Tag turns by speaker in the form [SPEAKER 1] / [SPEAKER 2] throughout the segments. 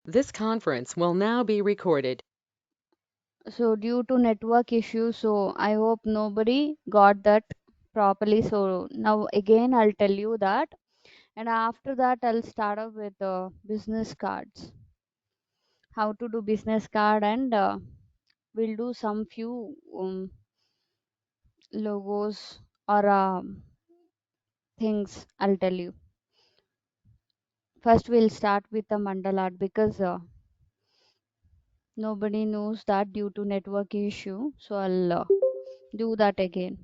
[SPEAKER 1] This conference will now be recorded.
[SPEAKER 2] So due to network issues, so I hope nobody got that properly. So now again I'll tell you that, and after that I'll start off with business cards, how to do business card, and we'll do some few logos or things. I'll tell you. First we'll start with the mandala art because nobody knows that due to network issue. So I'll do that again.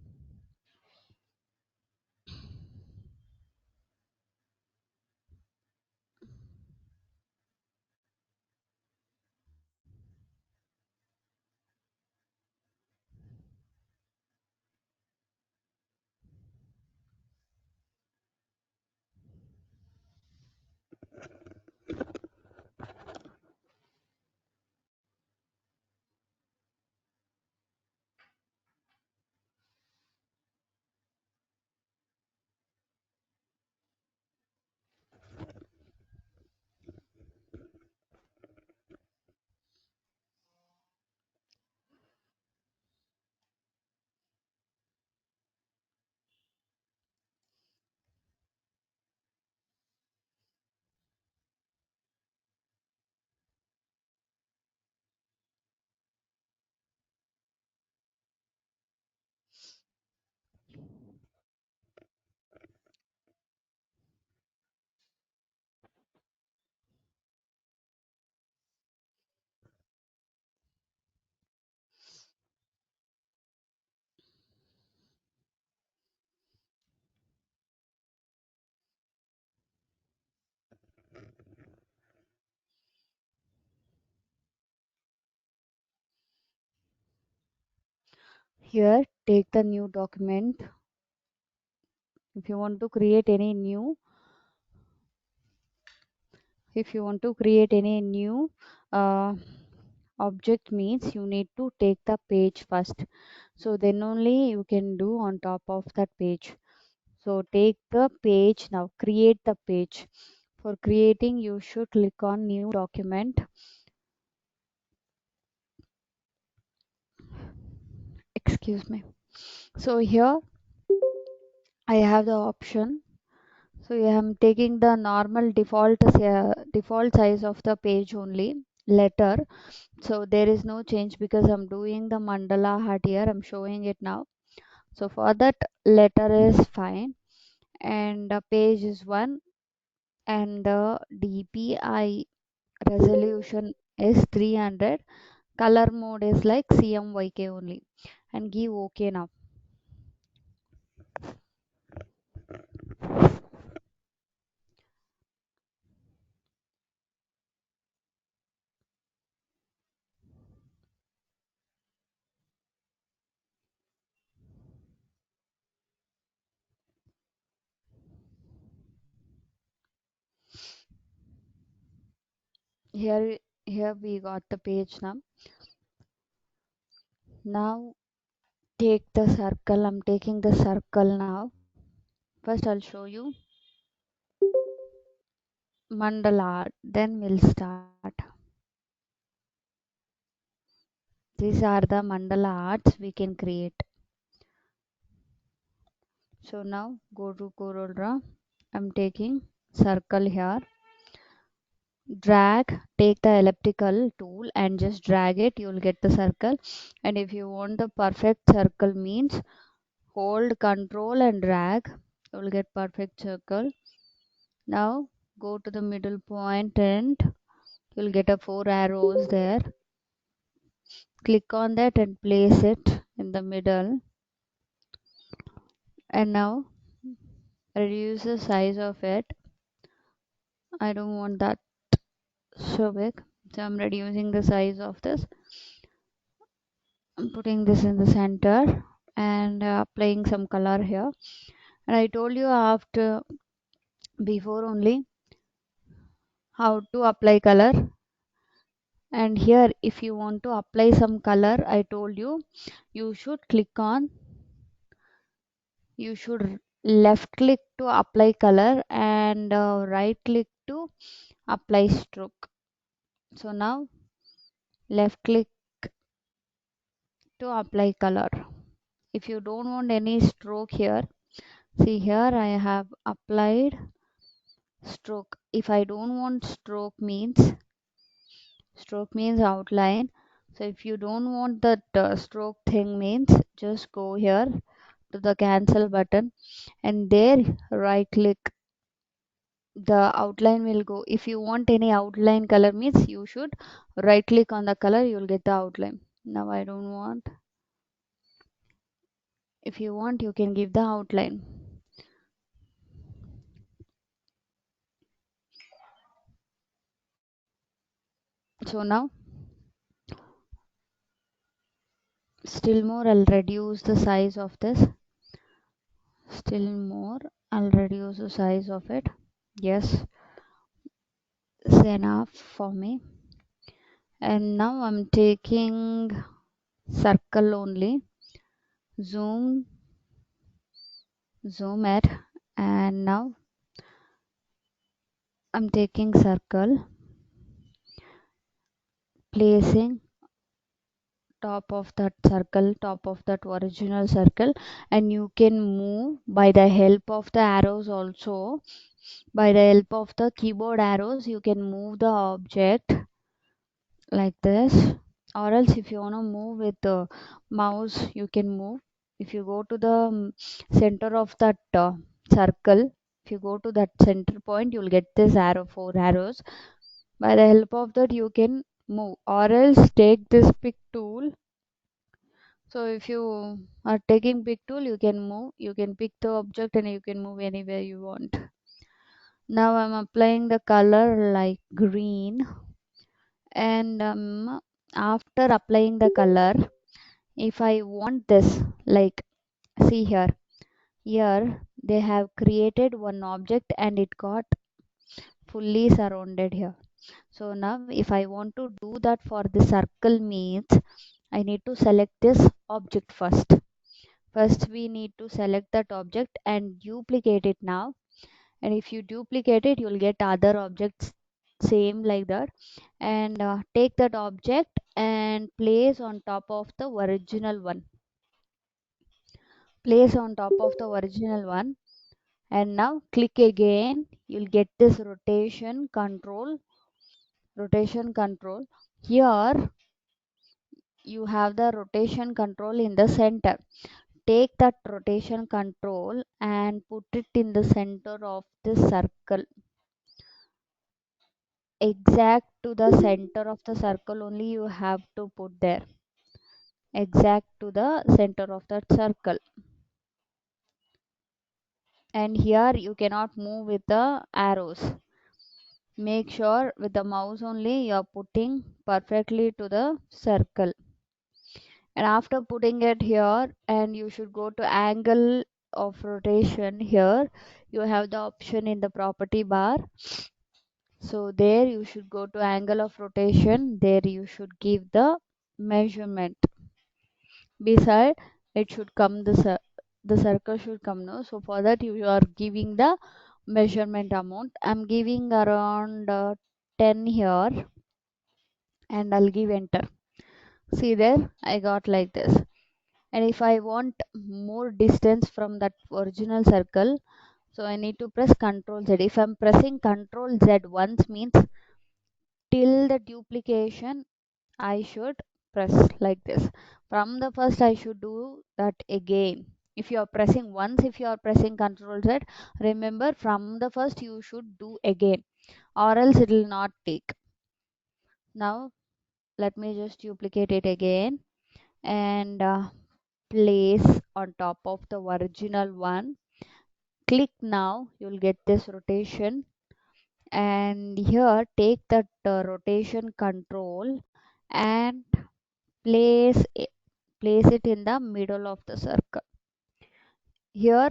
[SPEAKER 2] Here, take the new document. If you want to create any new, if you want to create any new uh, object means you need to take the page first. So then only you can do on top of that page. So take the page now, create the page. For creating, you should click on new document. Excuse me. So here I have the option. So yeah, I'm taking the normal default size of the page only letter. So there is no change because I'm doing the mandala heart here. I'm showing it now. So for that letter is fine, and the page is 1, and the DPI resolution is 300. Color mode is like CMYK only, and give OK now. Here we got the page now. Now take the circle. I'm taking the circle now. First I'll show you mandala art, then we'll start. These are the mandala arts we can create. So now go to CorelDRAW. I'm taking circle here. Drag, take the elliptical tool and just drag it. You'll get the circle. And if you want the perfect circle means hold control and drag. You'll get perfect circle. Now go to the middle point and you'll get a 4 arrows there. Click on that and place it in the middle. And now reduce the size of it. I don't want that so big, so I'm reducing the size of this. I'm putting this in the center and applying some color here. And I told you after before only how to apply color. And here if you want to apply some color, I told you you should click on, you should left click to apply color and right click to apply stroke. So now left click to apply color. If you don't want any stroke here, see here I have applied stroke. If I don't want stroke means outline. So if you don't want that stroke thing means just go here to the cancel button and there right click, the outline will go. If you want any outline color means you should right click on the color, you will get the outline. Now I don't want. If you want you can give the outline. So now still more I'll reduce the size of this. Still more I'll reduce the size of it. Yes, it's enough for me. And now I'm taking circle only, zoom it, and now I'm taking circle, placing top of that circle, top of that original circle, and you can move by the help of the arrows also. By the help of the keyboard arrows you can move the object like this, or else if you want to move with the mouse you can move. If you go to the center of that circle, if you go to that center point you'll get this arrow, 4 arrows. By the help of that you can move, or else take this pick tool. So if you are taking pick tool you can move, you can pick the object and you can move anywhere you want. Now I'm applying the color like green, and after applying the color, if I want this, like see here, they have created one object and it got fully surrounded here. So now if I want to do that for the circle means I need to select this object first. First we need to select that object and duplicate it now. And if you duplicate it you'll get other objects same like that, and take that object and place on top of the original one. Place on top of the original one, and now click again, you'll get this rotation control. Here you have the rotation control in the center. Take that rotation control and put it in the center of this circle, exact to the center of the circle only you have to put there, exact to the center of that circle. And here you cannot move with the arrows. Make sure with the mouse only you are putting perfectly to the circle. And after putting it here, and you should go to angle of rotation. Here you have the option in the property bar. So there you should go to angle of rotation. There you should give the measurement. Beside it should come the circle should come, no? So for that you are giving the measurement amount. I'm giving around 10 here, and I'll give enter. See there, I got like this. And if I want more distance from that original circle, so I need to press Ctrl Z. If I'm pressing Ctrl Z once means till the duplication I should press like this. From the first I should do that again. If you are pressing once, if you are pressing Ctrl Z, remember from the first you should do again, or else it will not take. Now let me just duplicate it again and place on top of the original one. Click now, you'll get this rotation, and here take that rotation control and place it in the middle of the circle. Here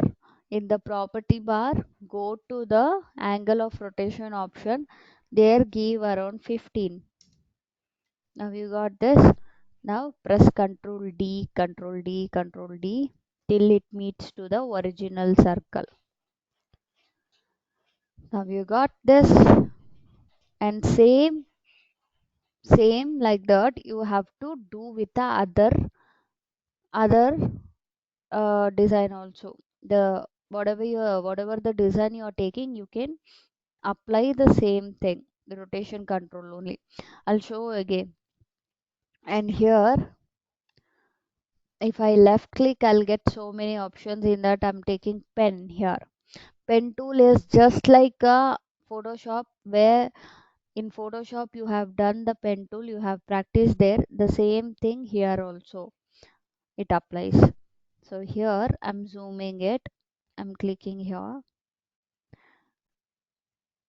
[SPEAKER 2] in the property bar, go to the angle of rotation option. There give around 15. Now you got this. Now press Ctrl D, Ctrl D, Ctrl D till it meets to the original circle. Now you got this, and same same like that you have to do with the other design also. The whatever the design you are taking, you can apply the same thing, the rotation control only. I'll show again. And here if I left click, I'll get so many options. In that I'm taking pen here. Pen tool is just like a Photoshop, where in Photoshop you have done the pen tool, you have practiced there. The same thing here also it applies. So here I'm zooming it, I'm clicking here.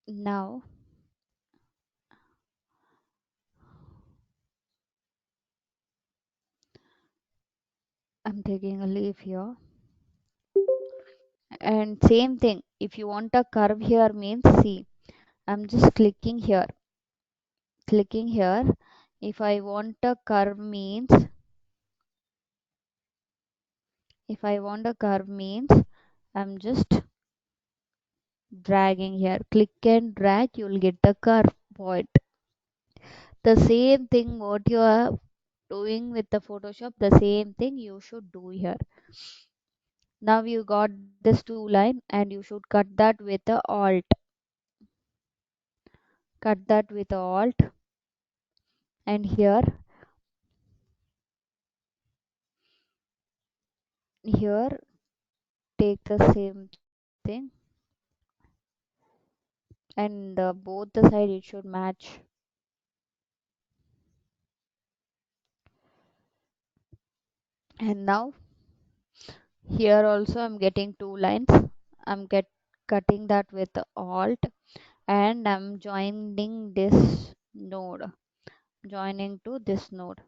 [SPEAKER 2] Now I'm taking a leaf here. And same thing, if you want a curve here means, see, I'm just clicking here. If I want a curve means, I'm just dragging here. Click and drag, you'll get the curve point. The same thing what you are doing with the Photoshop, the same thing you should do here. Now you got this two line and you should cut that with the alt. Cut that with the alt. And here take the same thing, and both the side it should match. And now here also I'm getting two lines. I'm cutting that with the alt, and I'm joining this node, joining to this node.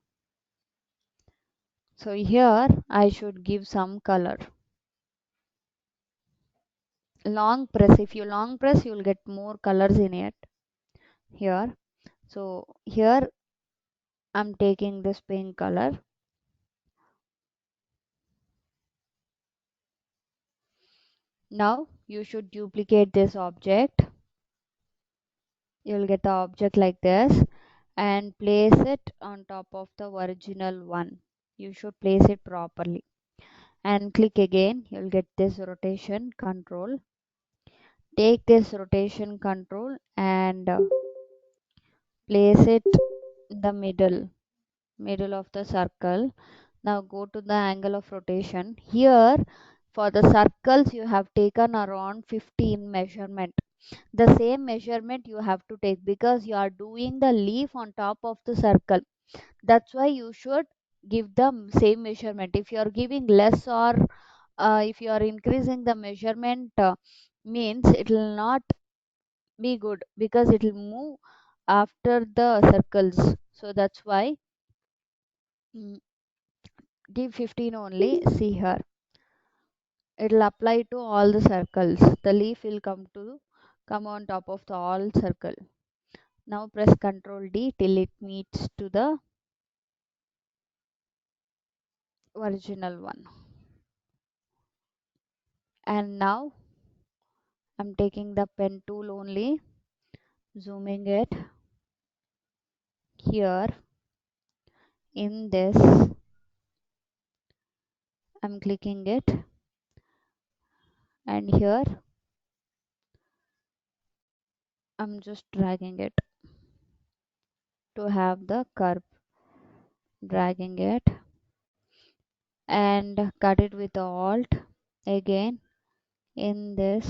[SPEAKER 2] So here I should give some color. Long press, if you long press, you'll get more colors in it here. So here I'm taking this pink color. Now you should duplicate this object. You'll get the object like this and place it on top of the original one. You should place it properly and click again. You'll get this rotation control. Take this rotation control and place it in the middle of the circle. Now go to the angle of rotation. Here for the circles you have taken around 15 measurement. The same measurement you have to take because you are doing the leaf on top of the circle. That's why you should give the same measurement. If you are giving less, or if you are increasing the measurement, means it will not be good because it will move after the circles. So that's why, mm, give 15 only. See here, it will apply to all the circles. The leaf will come on top of the all circle. Now press Ctrl D till it meets to the original one. And now I'm taking the pen tool only, zooming it here in this. I'm clicking it, and here I'm just dragging it to have the curve. Dragging it and cut it with the alt again in this.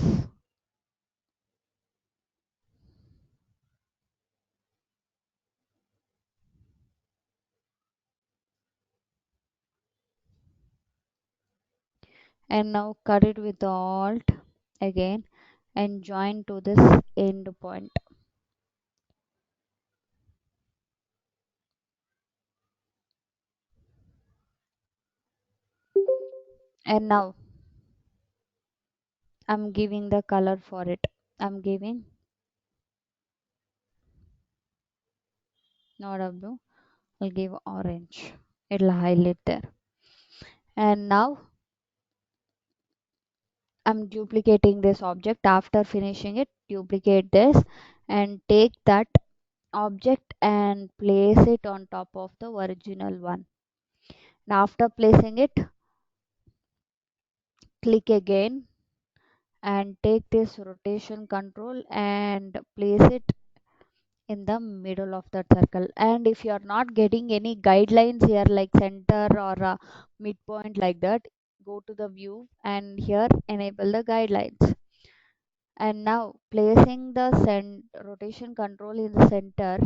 [SPEAKER 2] And now cut it with the alt again and join to this end point. And now I'm giving the color for it. I'm giving not a blue, I'll give orange. It'll highlight there. And now I'm duplicating this object. After finishing it, duplicate this and take that object and place it on top of the original one. And after placing it, click again and take this rotation control and place it in the middle of that circle. And if you are not getting any guidelines here like center or midpoint like that, go to the view and here enable the guidelines. And now placing the rotation control in the center,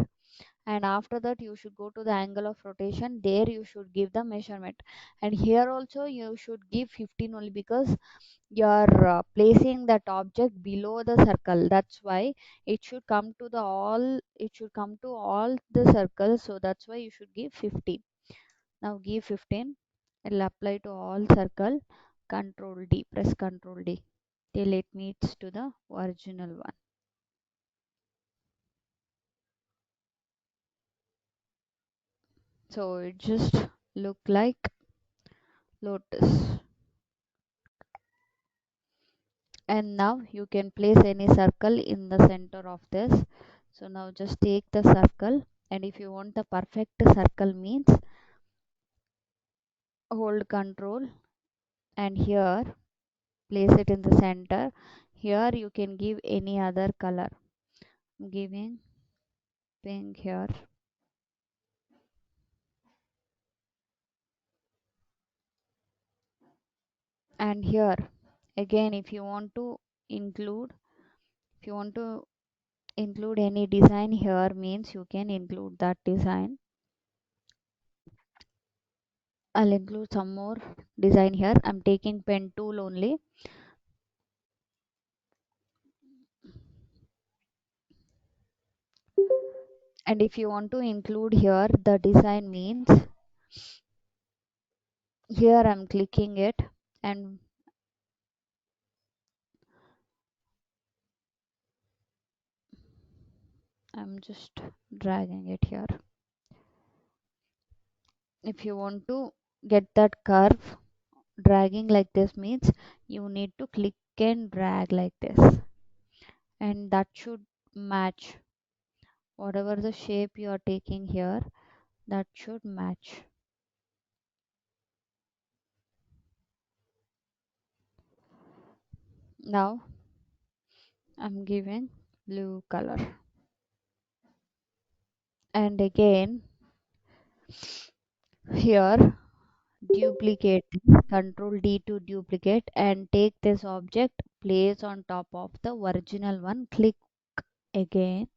[SPEAKER 2] and after that you should go to the angle of rotation. There you should give the measurement, and here also you should give 15 only, because you are placing that object below the circle. That's why it should come to all the circles, so that's why you should give 15. Now give 15. It'll apply to all circle. Control D, press Control D till it meets to the original one. So it just look like lotus. And now you can place any circle in the center of this. So now just take the circle, and if you want the perfect circle means hold control and here place it in the center. Here you can give any other color. I'm giving pink here. And here again, include if you want to include any design here means you can include that design. I'll include some more design here. I'm taking pen tool only. And if you want to include here the design means, here I'm clicking it and I'm just dragging it here. If you want to get that curve, dragging like this means you need to click and drag like this, and that should match whatever the shape you are taking here, that should match. Now I'm giving blue color, and again here duplicate, control D to duplicate, and take this object, place on top of the original one, click again.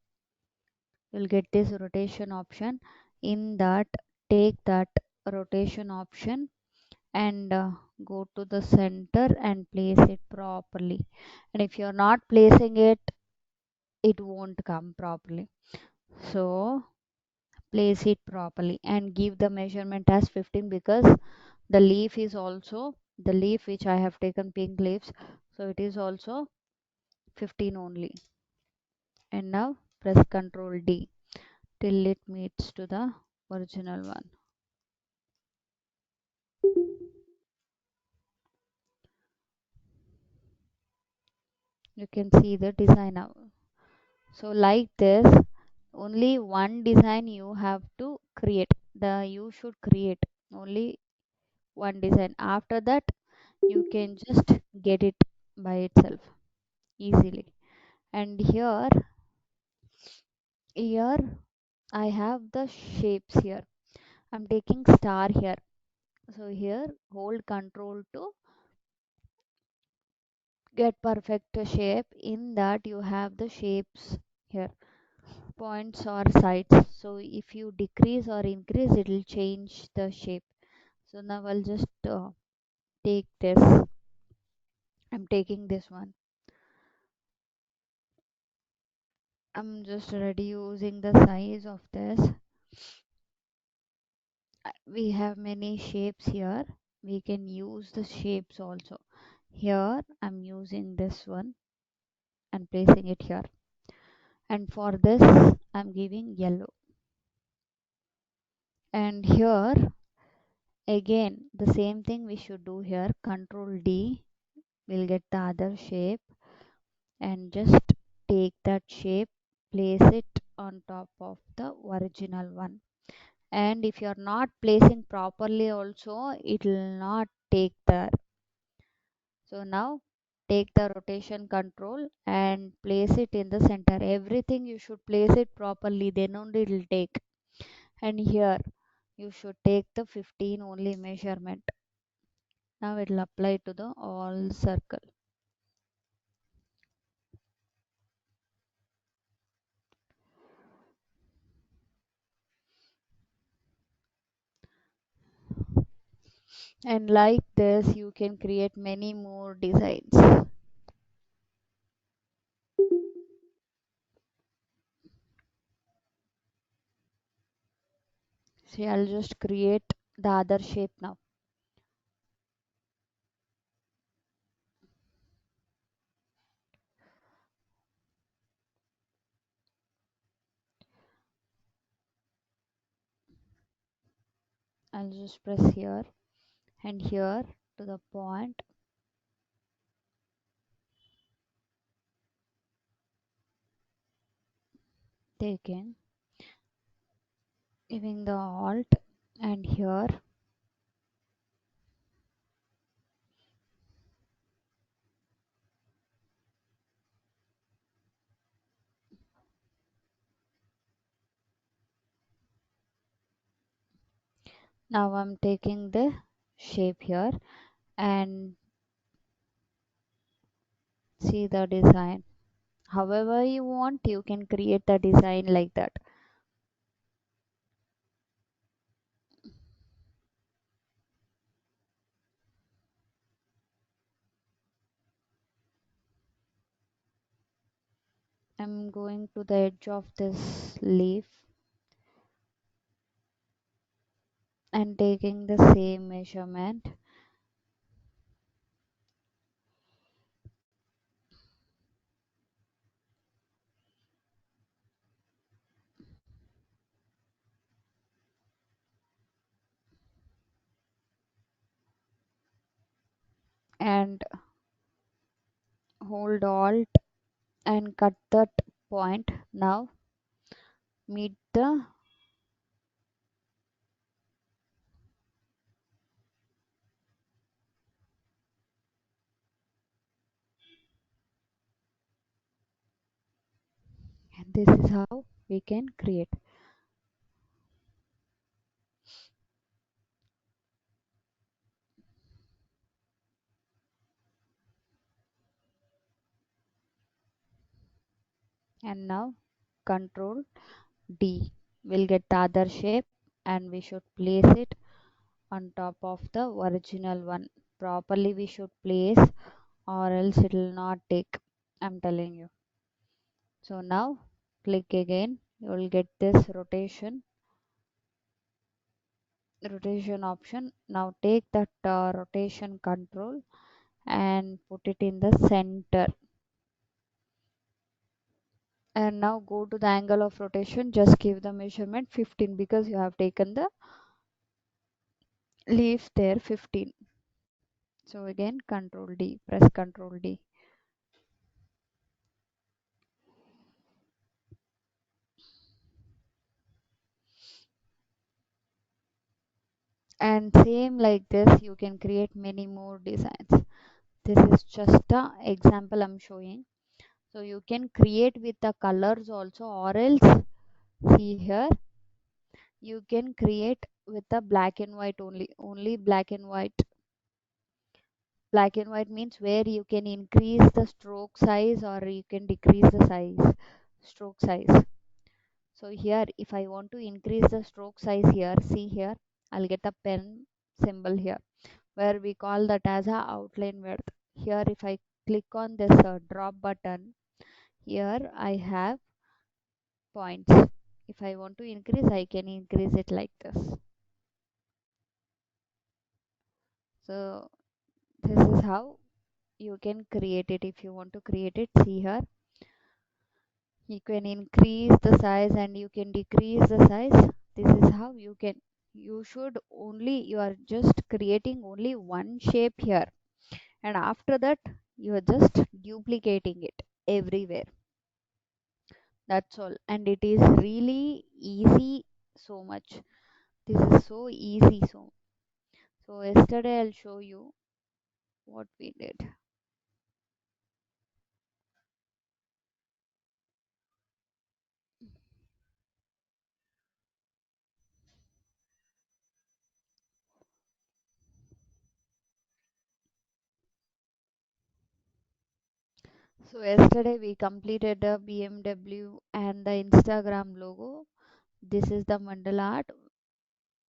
[SPEAKER 2] You'll get this rotation option. In that, take that rotation option and go to the center and place it properly. And if you're not placing it, it won't come properly. So place it properly and give the measurement as 15, because the leaf is also the leaf which I have taken pink leaves, so it is also 15 only. And now press Ctrl D till it meets to the original one. You can see the design now. So like this, only one design you have to create. You should create only one design. After that, you can just get it by itself easily. And here I have the shapes here. I'm taking star here. So here hold control to get perfect shape. In that you have the shapes here, points or sides. So if you decrease or increase, it will change the shape. So now I'll just take this. I'm taking this one. I'm just reducing the size of this. We have many shapes here. We can use the shapes also. Here I'm using this one and placing it here. And for this I'm giving yellow. And here again the same thing we should do here. Control D will get the other shape, and just take that shape, place it on top of the original one. And if you are not placing properly also, it will not take there. So now take the rotation control and place it in the center. Everything you should place it properly, then only it will take. And here you should take the 15 only measurement. Now it will apply to the all circle. And like this you can create many more designs. See, I'll just create the other shape now. I'll just press here and here to the point. Taking, giving the alt and here. Now I'm taking the shape here and see the design. However you want, you can create the design like that. I'm going to the edge of this leaf and taking the same measurement. And hold alt and cut that point. Now meet the and this is how we can create. And now control D will get the other shape and we should place it on top of the original one. Properly we should place or else it will not take. I'm telling you. So now click again. You will get this rotation option. Now take that rotation control and put it in the center. And now go to the angle of rotation. Just give the measurement 15 because you have taken the leaf there 15. So again control D, press control D. And same like this you can create many more designs. This is just a example I'm showing. So you can create with the colors also, or else see here you can create with the black and white only black and white. Black and white means where you can increase the stroke size or you can decrease the stroke size. So here if I want to increase the stroke size here, see here I'll get a pen symbol here where we call that as a outline width. Here if I click on this drop button, here I have points. If I want to increase, I can increase it like this. So this is how you can create it. If you want to create it, see here you can increase the size and you can decrease the size. This is how you should only, you are just creating only one shape here, and after that you are just duplicating it everywhere. That's all. And it is really easy so much. This is so easy. So yesterday I'll show you what we did. So yesterday we completed the BMW and the Instagram logo. This is the mandala art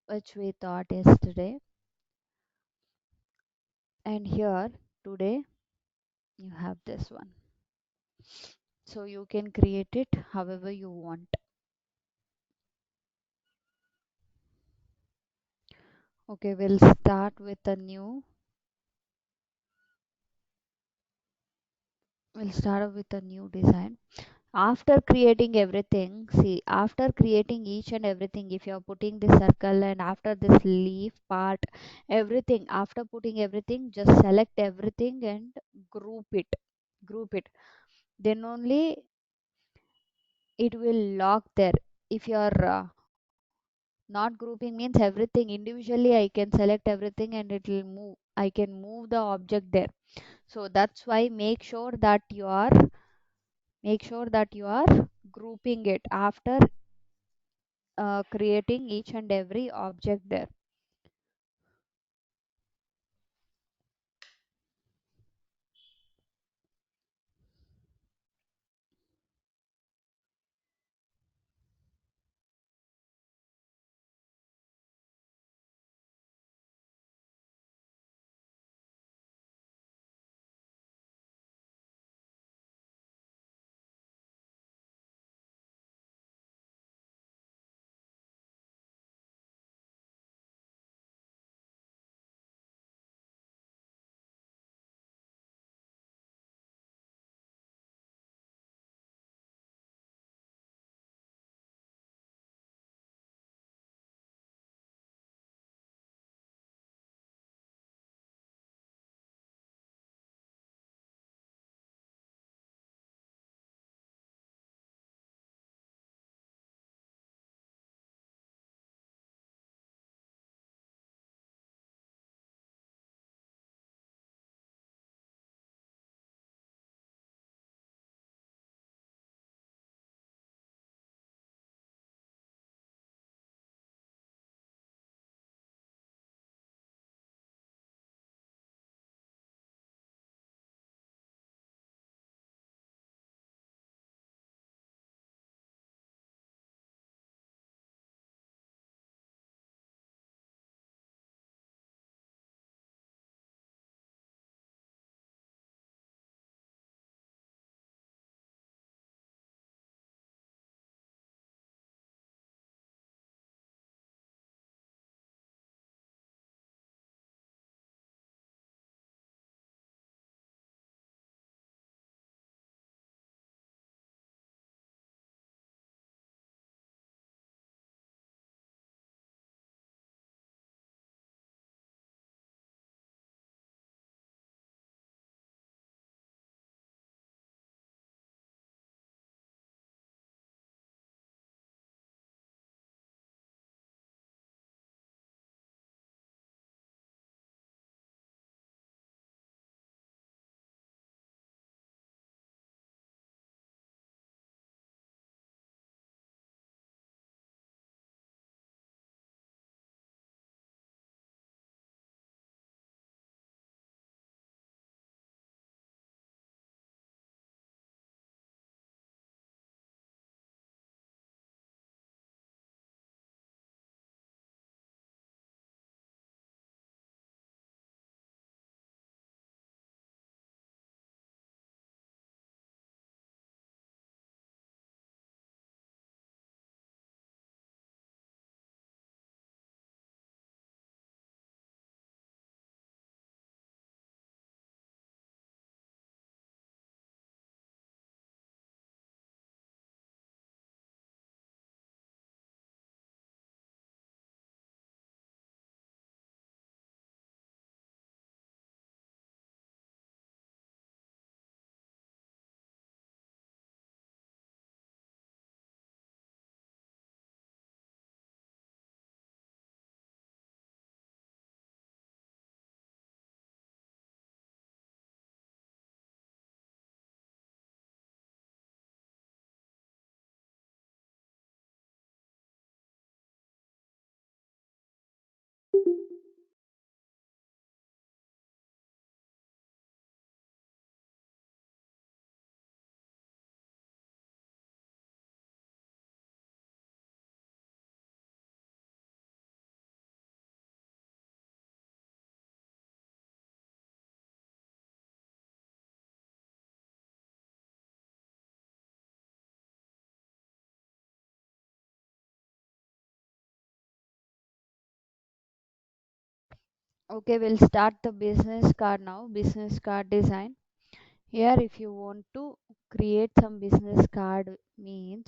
[SPEAKER 2] which we thought yesterday. And here today you have this one. So you can create it however you want. Okay, we'll start with a new design. After creating everything, see, after creating each and everything, if you're putting this circle and after this leaf part, everything, after putting everything, just select everything and group it. Group it. Then only it will lock there. If you're not grouping means everything individually, I can select everything and it will move. I can move the object there. So that's why make sure that you are grouping it after creating each and every object there. Okay, we'll start the business card now. Business card design. Here, if you want to create some business card means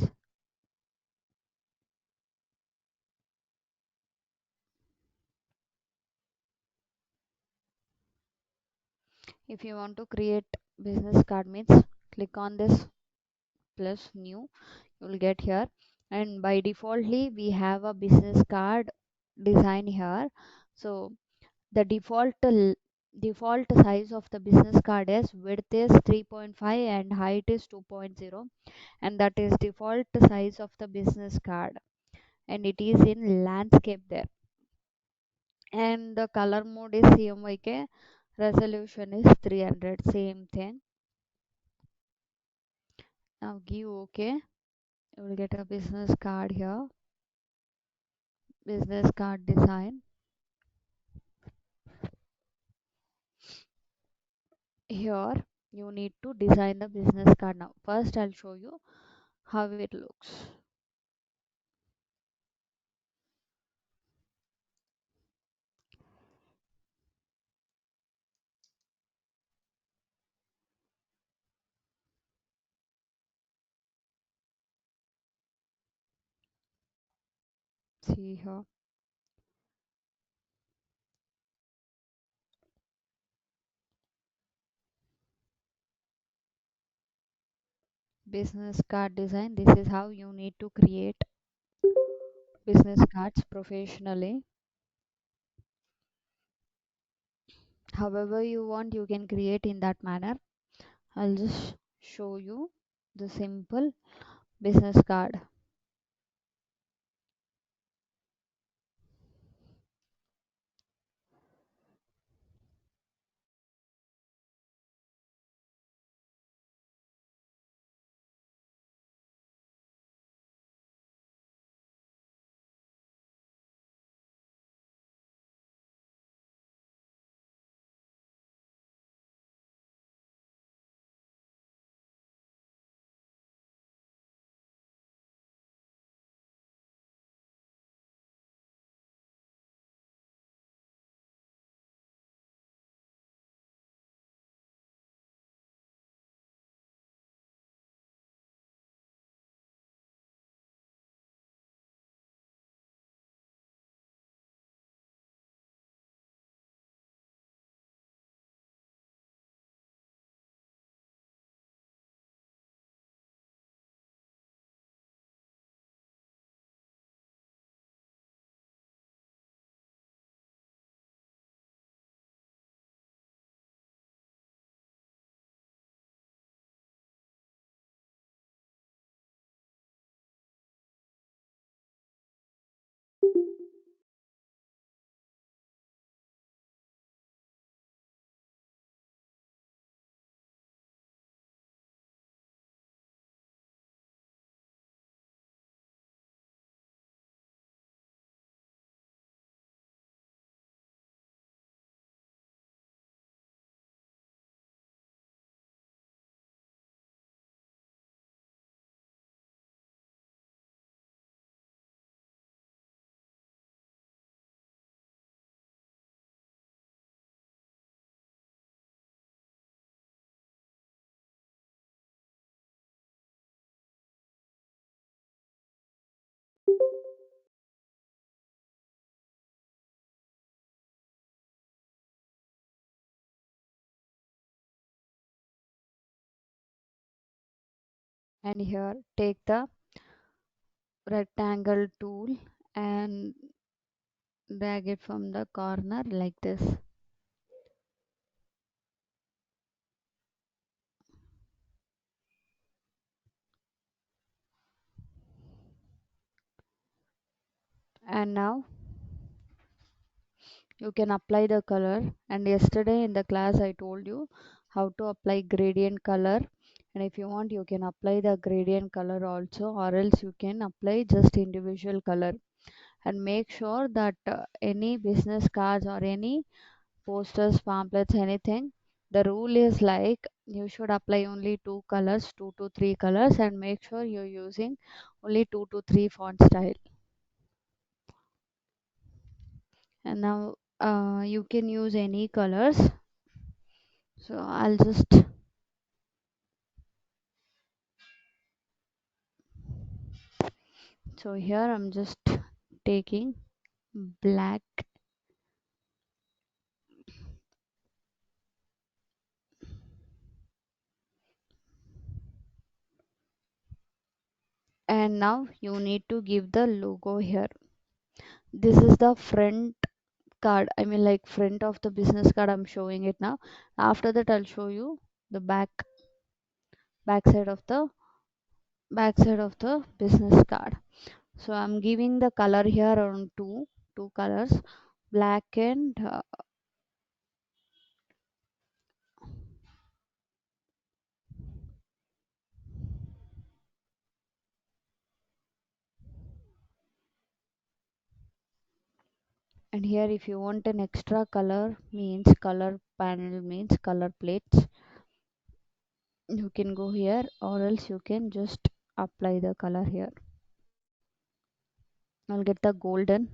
[SPEAKER 2] if you want to create business card means click on this plus new, you will get here, and by defaultly we have a business card design here. So the default size of the business card is width is 3.5 and height is 2.0, and that is default size of the business card, and it is in landscape there, and the color mode is CMYK, resolution is 300, same thing. Now give OK, you will get a business card here, business card design. Here you need to design the business card. Now first I'll show you how it looks. See here, business card design. This is how you need to create business cards professionally. However you want, you can create in that manner. I'll just show you the simple business card. And here take the rectangle tool and drag it from the corner like this. And now you can apply the color, and yesterday in the class I told you how to apply gradient color, and if you want you can apply the gradient color also, or else you can apply just individual color. And make sure that any business cards or any posters, pamphlets, anything, the rule is like you should apply only two colors, 2 to 3 colors, and make sure you're using only 2 to 3 font style. And now You can use any colors. So I'll just, so here I'm just taking black, and now you need to give the logo here. This is the front card, I mean like front of the business card. I'm showing it now. After that I'll show you the back side of the backside of the business card. So I'm giving the color here around two colors, black and here if you want an extra color means color panel means color plates, you can go here, or else you can just apply the color here. I'll get the golden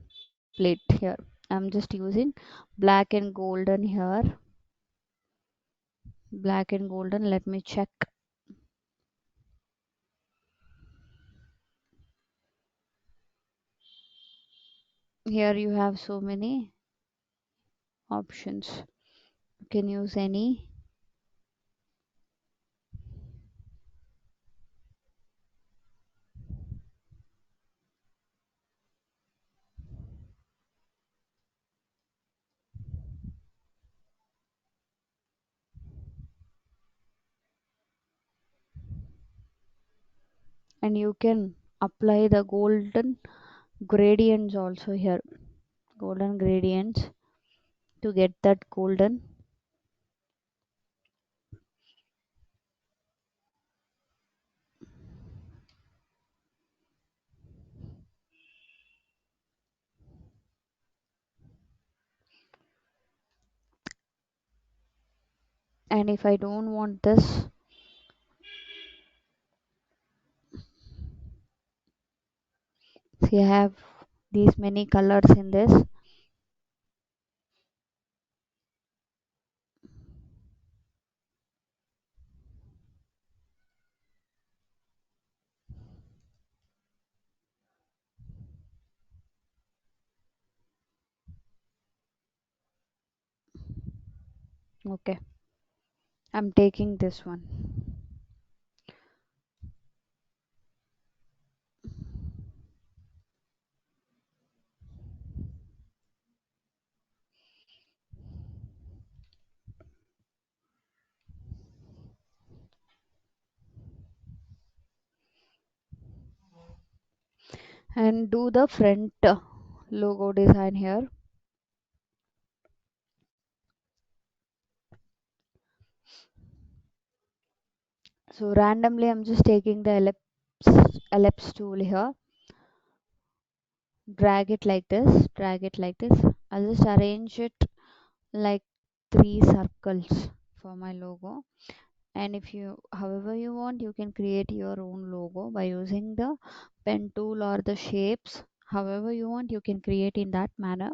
[SPEAKER 2] plate here. I'm just using black and golden here. Black and golden, let me check. Here you have so many options. You can use any. And you can apply the golden gradients also here. Golden gradients to get that golden. And if I don't want this, see I have these many colors in this. Okay, I'm taking this one. And do the front logo design here. So randomly I'm just taking the ellipse tool here, drag it like this, drag it like this. I'll just arrange it like three circles for my logo. And if you, however you want, you can create your own logo by using the pen tool or the shapes. However you want, you can create in that manner.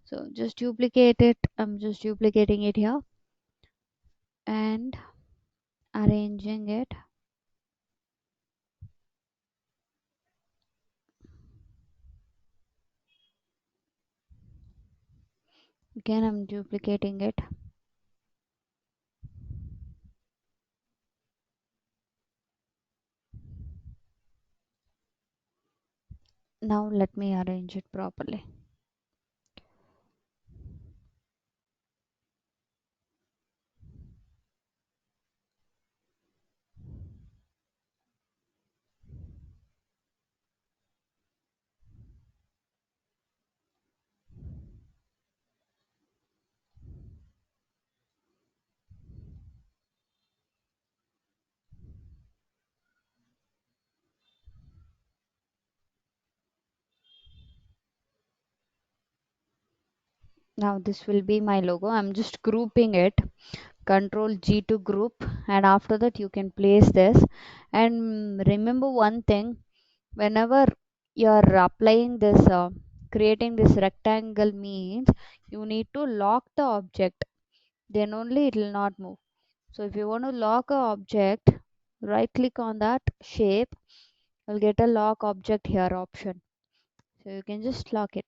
[SPEAKER 2] So just duplicate it. I'm just duplicating it here and arranging it. Again I'm duplicating it. Now let me arrange it properly. Now this will be my logo. I'm just grouping it. Control G to group, and after that you can place this. And remember one thing, whenever you're applying this creating this rectangle means you need to lock the object, then only it will not move. So if you want to lock a object, right click on that shape, you'll get a lock object here option. So you can just lock it.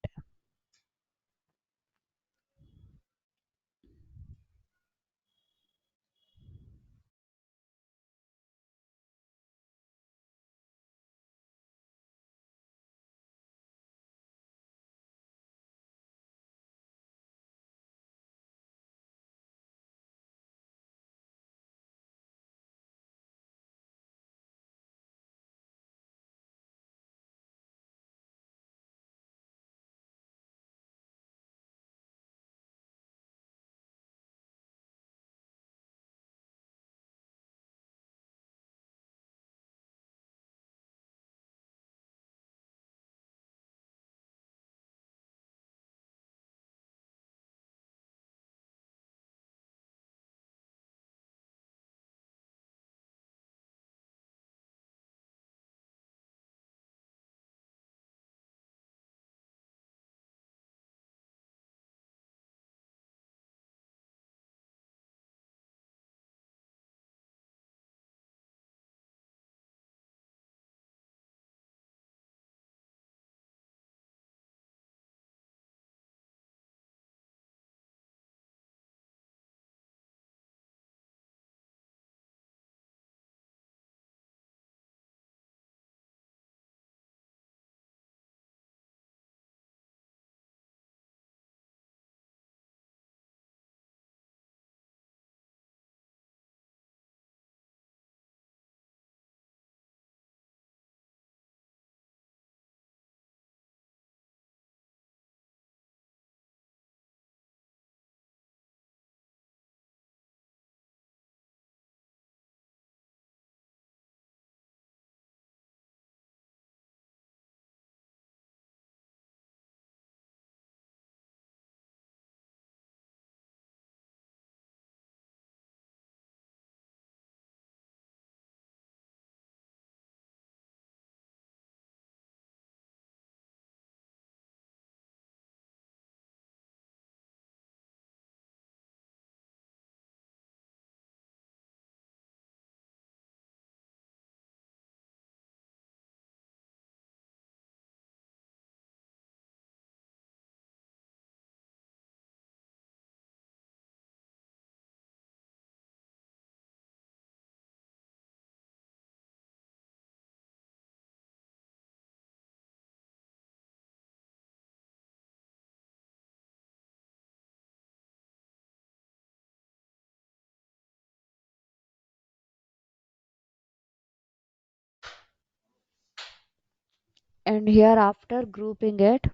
[SPEAKER 2] And here after grouping it,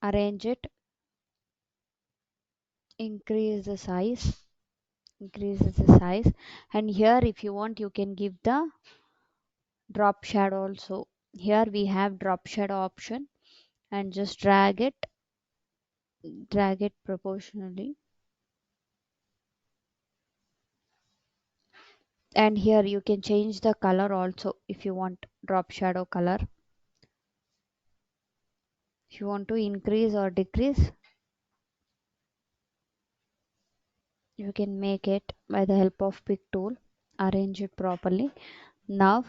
[SPEAKER 2] arrange it, increase the size, increases the size. And here if you want you can give the drop shadow also. Here we have drop shadow option, and just drag it proportionally. And here you can change the color also if you want drop shadow color. If you want to increase or decrease, you can make it by the help of pick tool. Arrange it properly. Now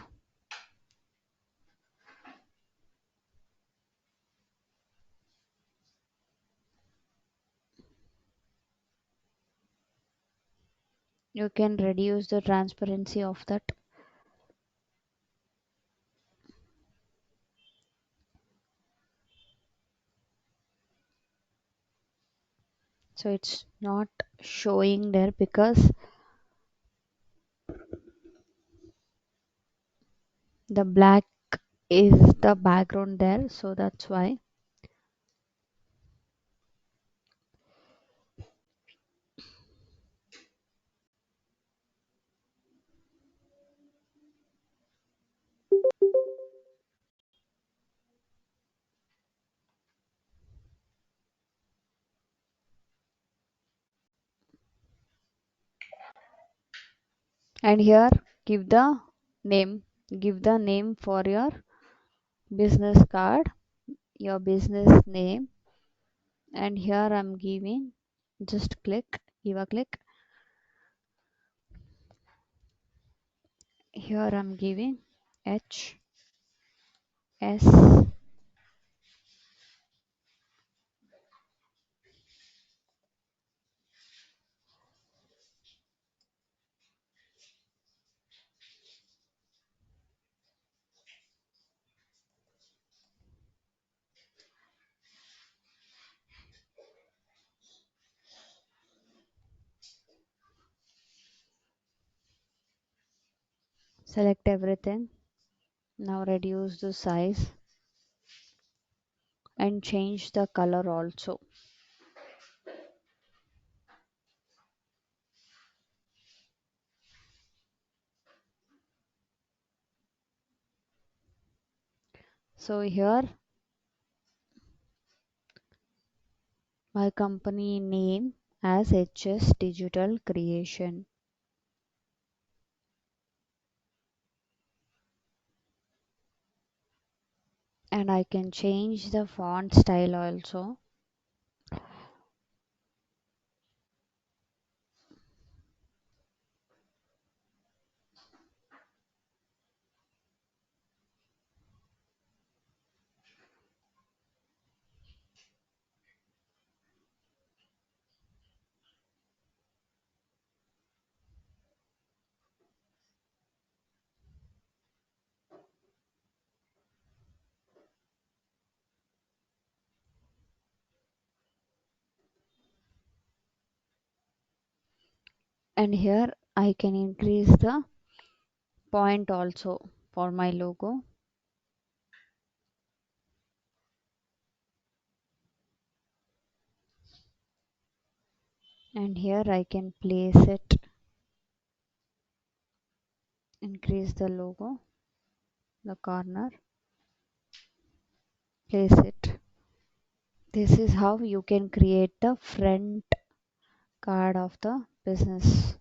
[SPEAKER 2] you can reduce the transparency of that. So it's not showing there because the black is the background there, so that's why. And here give the name, give the name for your business card. your business name, and here I'm giving, just give a click. Here I'm giving HS select everything. Now reduce the size and change the color also. So here my company name as HS Digital Creation, and I can change the font style also. And here I can increase the point also for my logo, and here I can place it, increase the logo, the corner, place it. This is how you can create the front card of the business.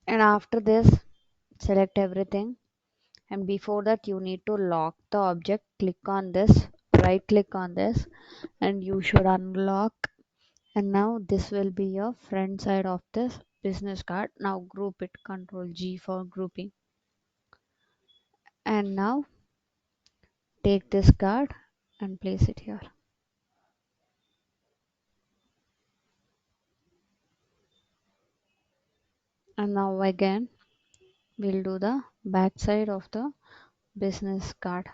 [SPEAKER 2] And after this, select everything, and before that you need to lock the object. Click on this, right click on this, and you should unlock. And now this will be your front side of this business card. Now group it, Control G for grouping. And now take this card and place it here. And now again we'll do the back side of the business card.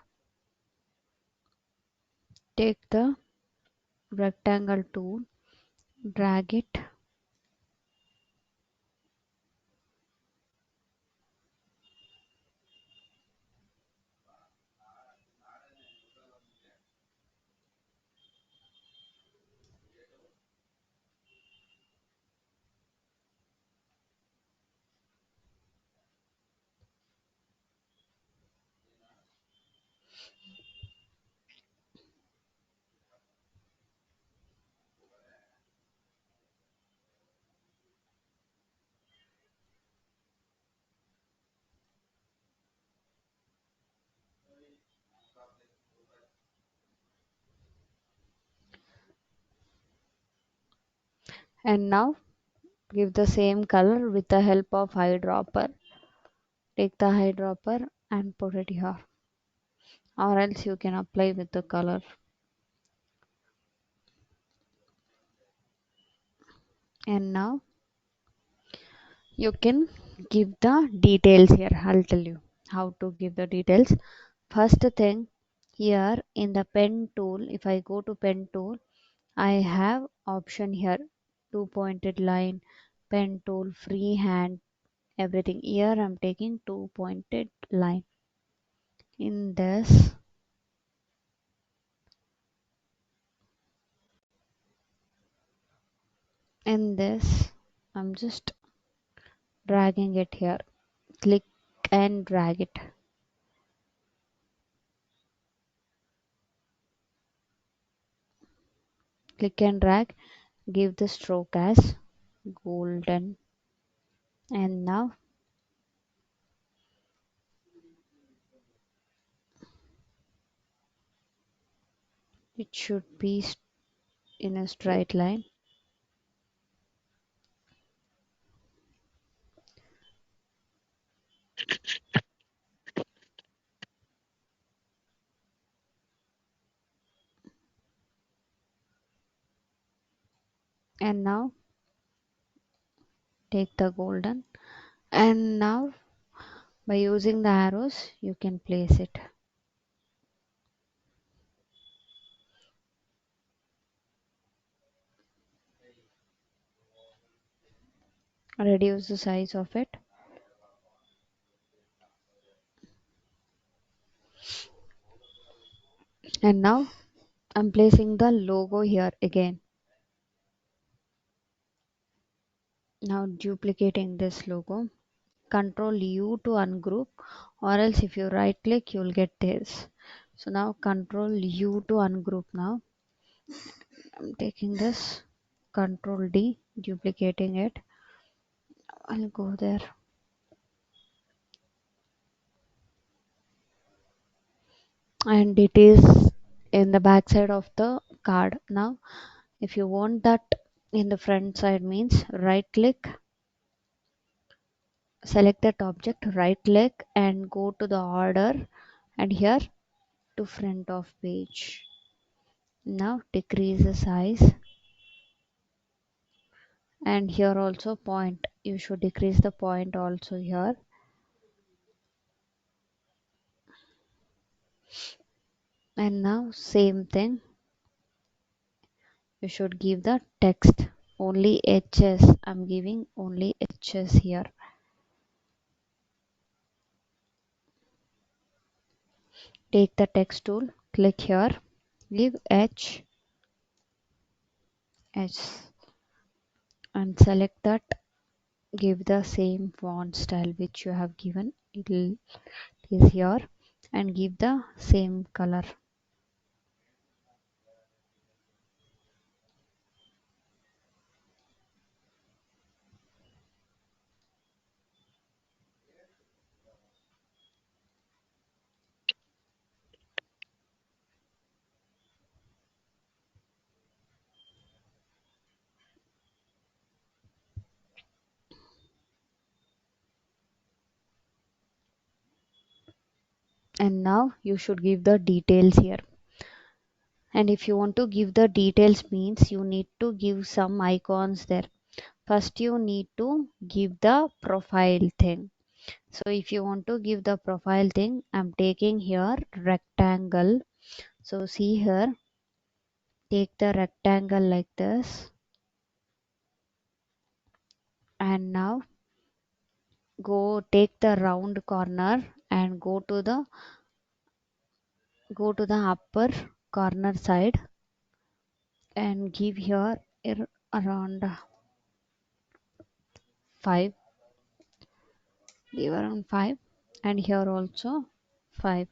[SPEAKER 2] Take the rectangle tool, drag it, and now give the same color with the help of eyedropper. Take the eyedropper and put it here, or else you can apply with the color. And now you can give the details here. I'll tell you how to give the details. First thing, here in the pen tool, if I go to pen tool, I have option here, two pointed line, pen tool, freehand, everything. Here I'm taking two pointed line. In this, I'm just dragging it here. Click and drag it. Click and drag. Give the stroke as golden. And now it should be in a straight line. And now take the golden. And now by using the arrows, you can place it. Reduce the size of it. And now I'm placing the logo here again. Now duplicating this logo. Control U to ungroup, or else if you right click you'll get this. So now Control U to ungroup. Now I'm taking this, Control D, duplicating it. I'll go there. And it is in the back side of the card. Now if you want that in the front side, means right click, select that object, right click and go to the order, and here to front of page. Now decrease the size, and here also point, you should decrease the point also here. And now same thing, you should give the text only HS. I'm giving only HS here. Take the text tool, click here, give H, and select that. Give the same font style which you have given, it is here, and give the same color. And now you should give the details here. And if you want to give the details means you need to give some icons there. First you need to give the profile thing. So if you want to give the profile thing, I'm taking here rectangle. So see here, take the rectangle like this, and now go take the round corner and go to the upper corner side and give here around 5, give around 5, and here also 5.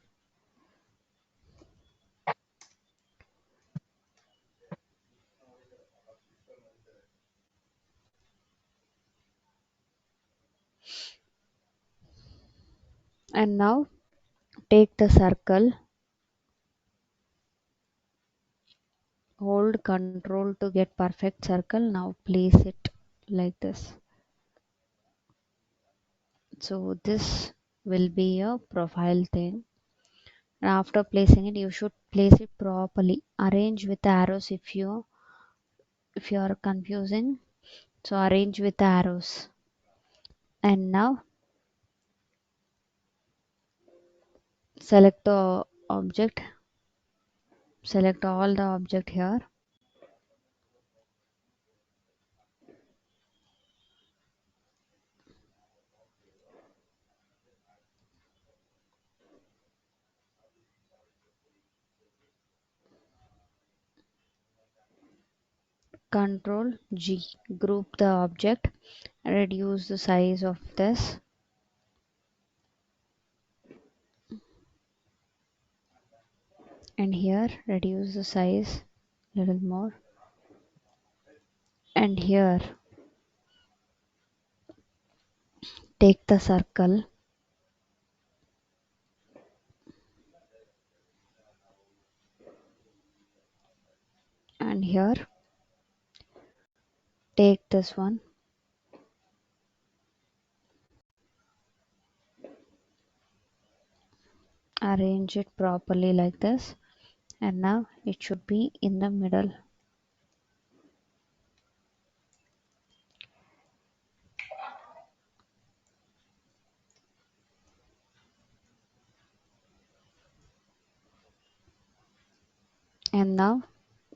[SPEAKER 2] And now take the circle, hold control to get perfect circle. Now place it like this. So this will be a profile thing. And after placing it, you should place it properly. Arrange with arrows if you are confusing. So arrange with arrows. And now select the object. Select all the object here. Control G. Group the object. Reduce the size of this. And here reduce the size little more. And here take the circle and here take this one, arrange it properly like this, and now it should be in the middle. And now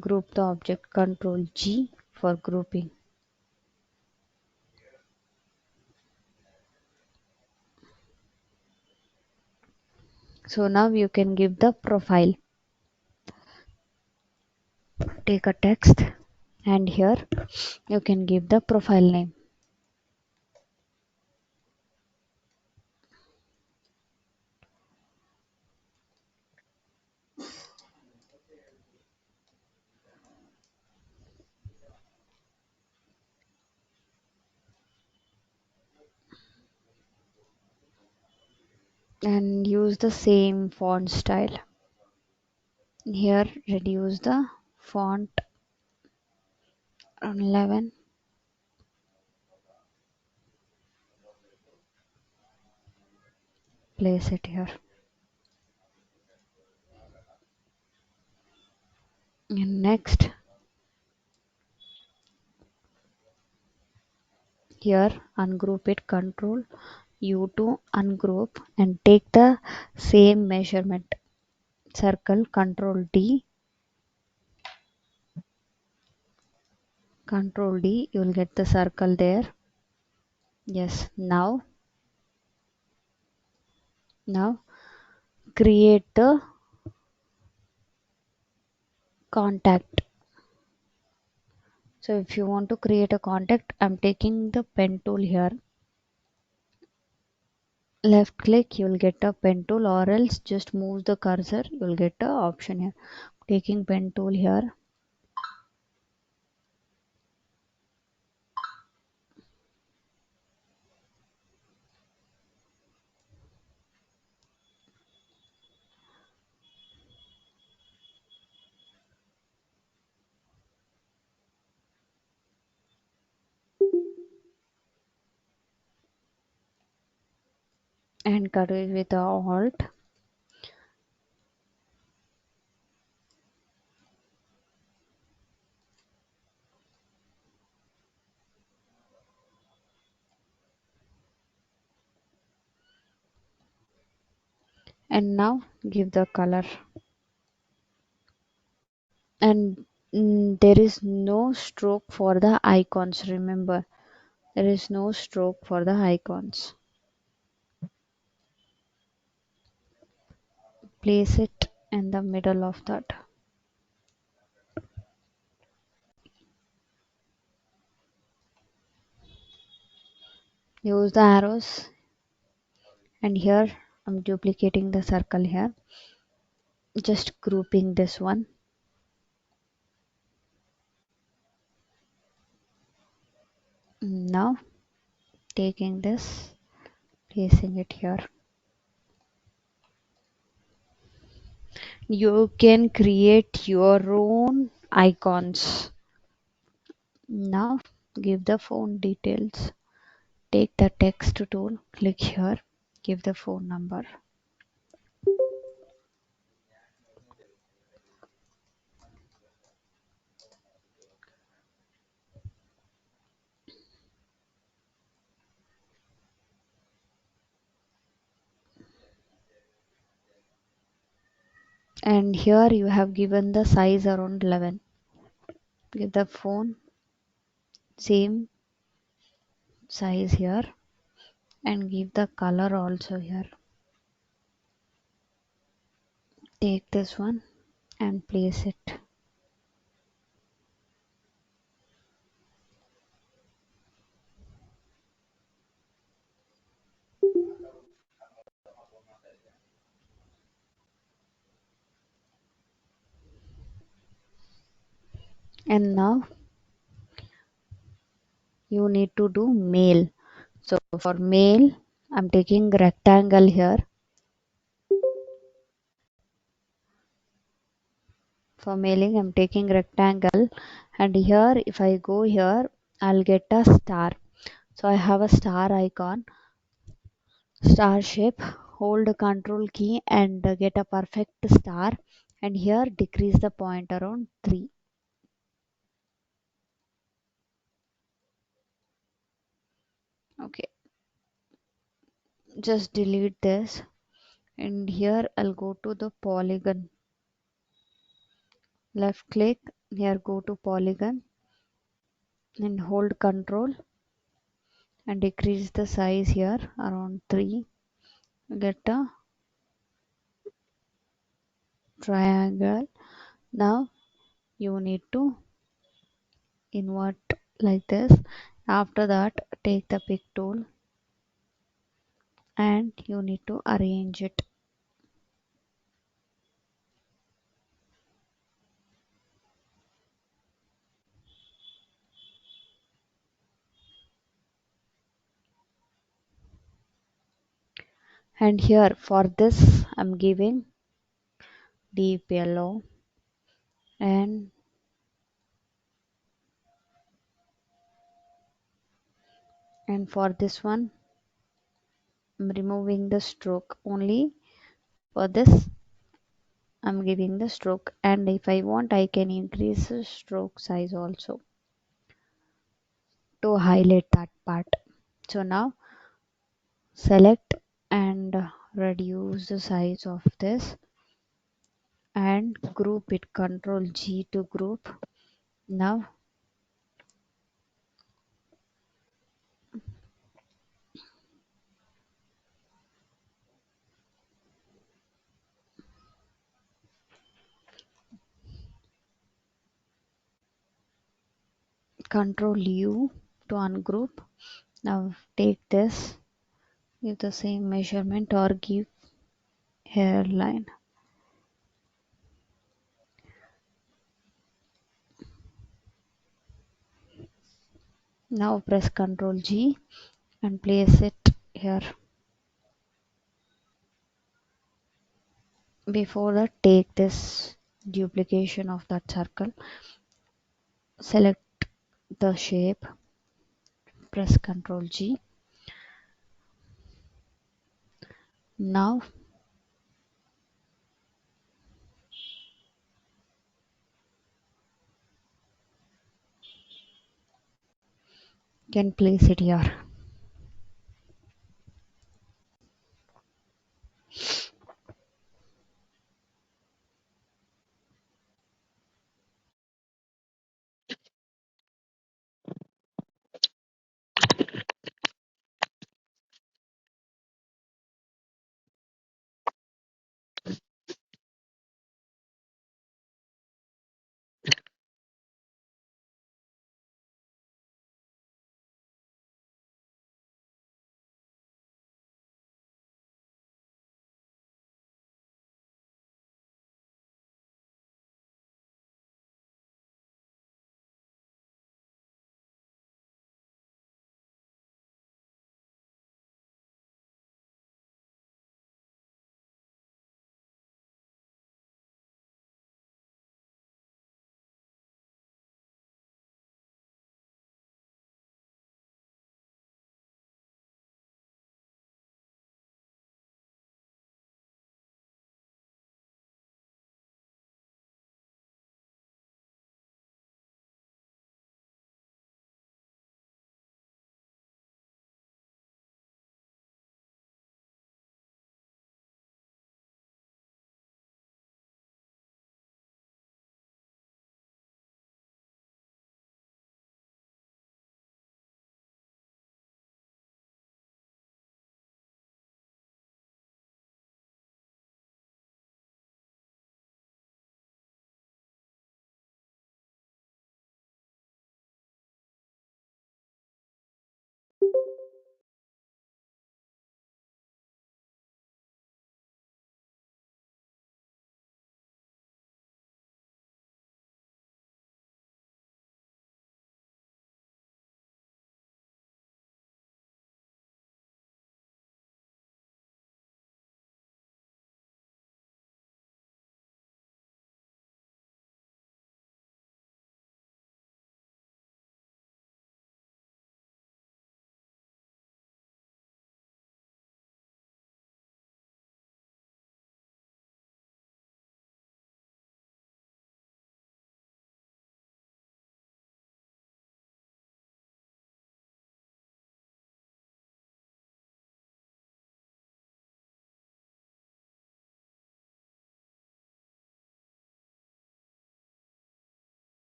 [SPEAKER 2] group the object, control G for grouping. So now you can give the profile. Take a text and here you can give the profile name. And use the same font style. Here reduce the font on 11. Place it here. And next here ungroup it, control U to ungroup and take the same measurement. Circle, control D, control D, you will get the circle there. Yes, now create the contact. So if you want to create a contact, I'm taking the pen tool here. Left click, you will get a pen tool, or else just move the cursor, you will get the option here. Taking pen tool here. And cut it with the alt. and now give the color. And there is no stroke for the icons, remember, there is no stroke for the icons. Place it in the middle of that. Use the arrows, and here I'm duplicating the circle here, just grouping this one. Now taking this, placing it here. You can create your own icons. Now give the phone details. Take the text tool, click here, give the phone number. And here you have given the size around 11. Give the phone same size here and give the color also here. Take this one and place it. And now you need to do mail. So for mail, I'm taking rectangle here. For mailing, I'm taking rectangle, and here if I go here, I'll get a star. So I have a star icon, star shape. Hold the control key and get a perfect star, and here decrease the point around 3. Okay, just delete this, and here I'll go to the polygon. Left click, here go to polygon and hold control and decrease the size here around 3. Get a triangle. Now you need to invert like this. After that, take the pick tool and you need to arrange it. And here for this I'm giving deep yellow, and for this one I'm removing the stroke. Only for this I'm giving the stroke, and if I want I can increase the stroke size also to highlight that part. So now select and reduce the size of this and group it, control G to group. Now control U to ungroup. Now take this, give the same measurement or give hairline. Now press Ctrl G and place it here. Before that, take this duplication of that circle, select the shape, press Ctrl G. Now you can place it here.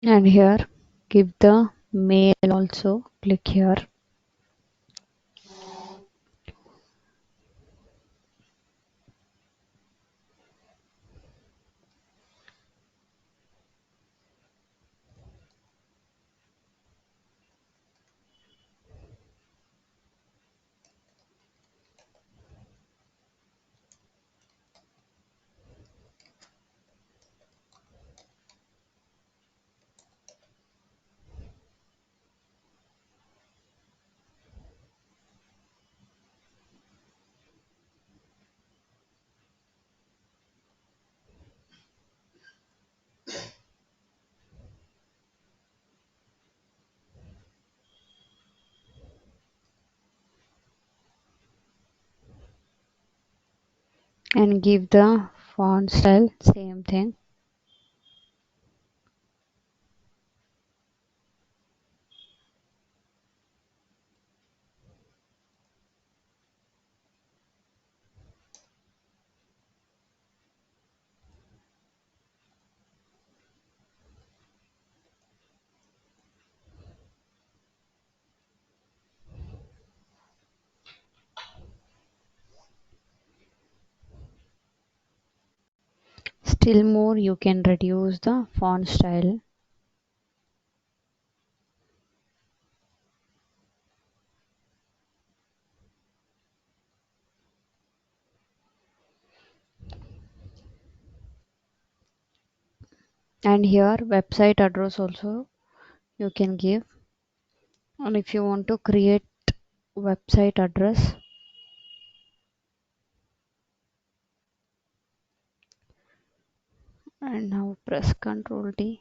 [SPEAKER 2] And here give the mail also, click here. And give the font style same thing. Still more, you can reduce the font style. And here website address also you can give. And if you want to create website address, and now press Ctrl D.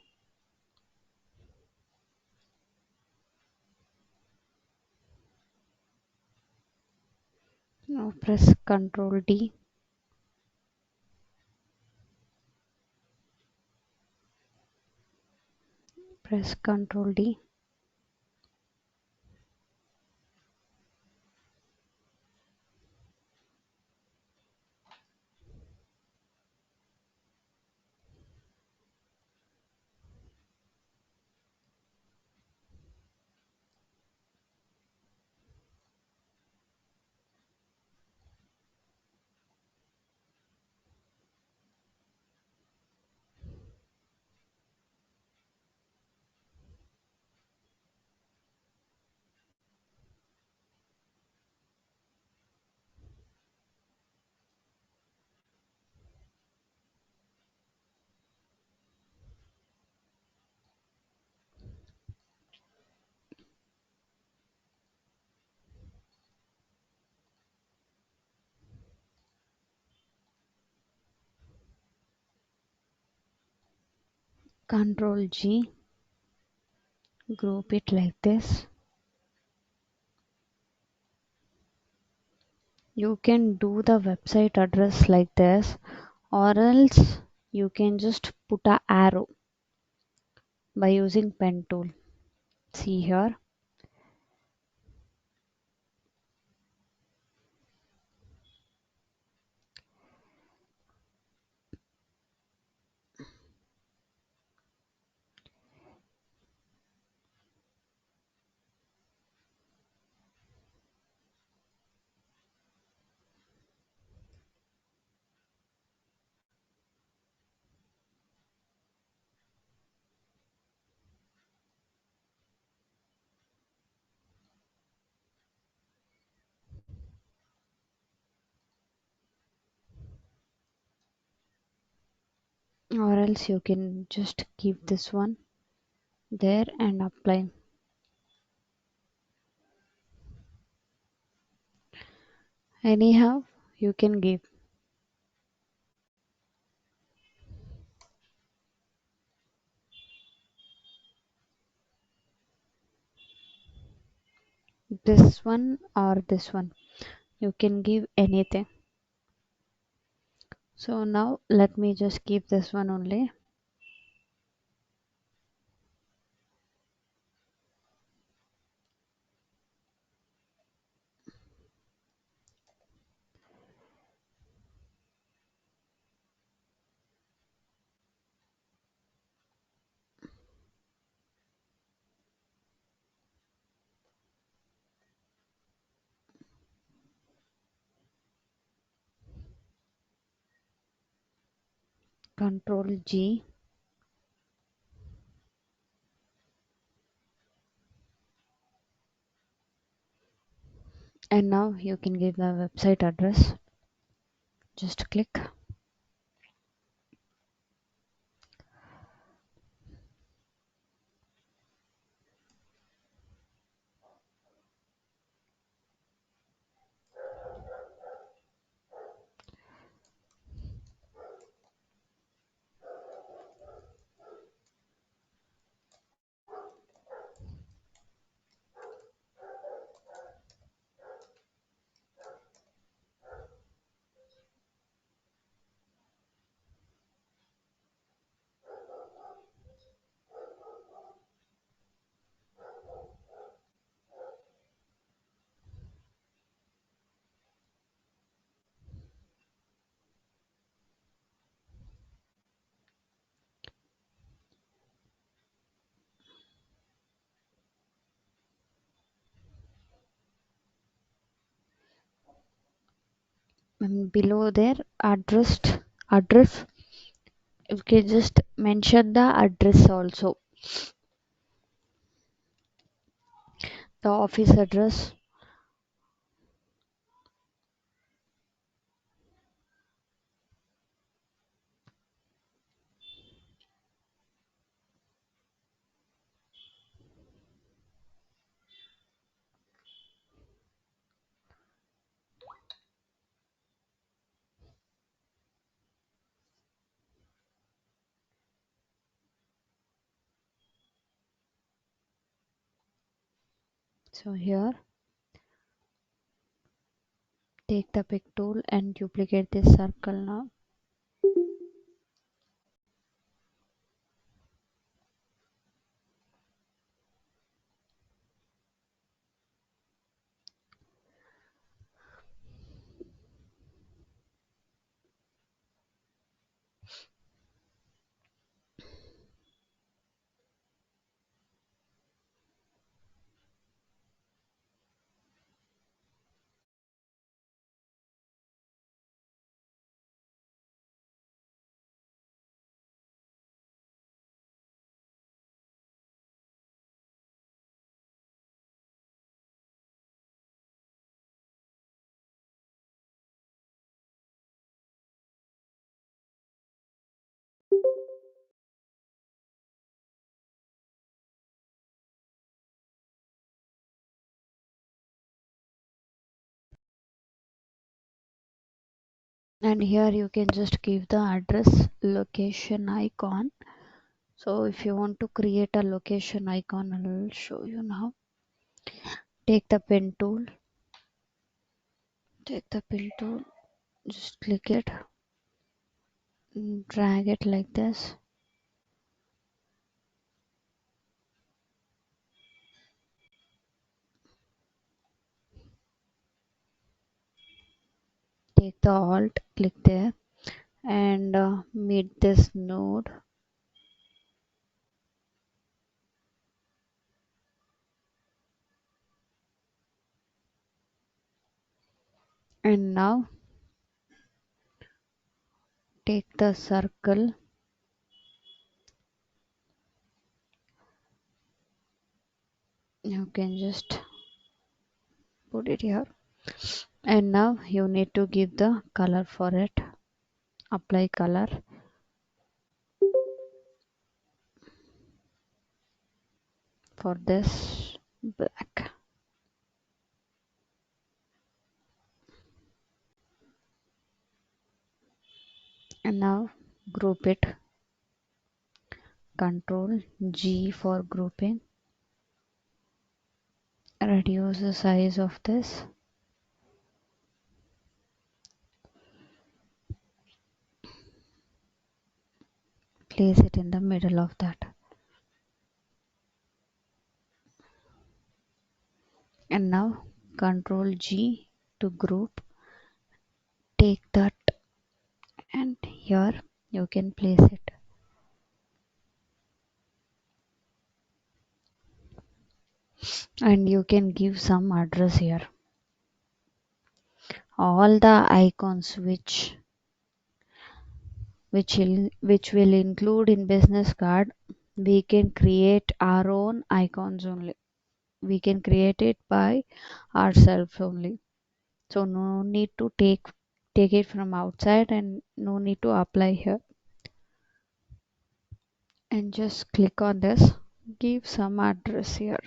[SPEAKER 2] Now press Ctrl D. Press Ctrl D. Ctrl G. Group it like this. You can do the website address like this, or else you can just put a arrow by using pen tool. See here. Or else you can just keep this one there and apply. Anyhow, you can give. This one or this one. You can give anything. So now let me just keep this one only. Control G, and now you can give the website address. Just click. And below there, address, you can just mention the address also, the office address. So here, take the pick tool and duplicate this circle now. And here you can just give the address location icon. So if you want to create a location icon, I'll show you now. Take the pen tool, just click it, drag it like this. Take the alt, click there, and meet this node. And now take the circle, you can just put it here, and now you need to give the color for it. Apply color for this black, and now group it. Control G for grouping. Reduce the size of this. Place it in the middle of that. And now Control G to group. Take that and here you can place it. And you can give some address here. All the icons which which will include in business card. We can create our own icons only. We can create it by ourselves only. So no need to take it from outside and no need to apply here. And just click on this, give some address here.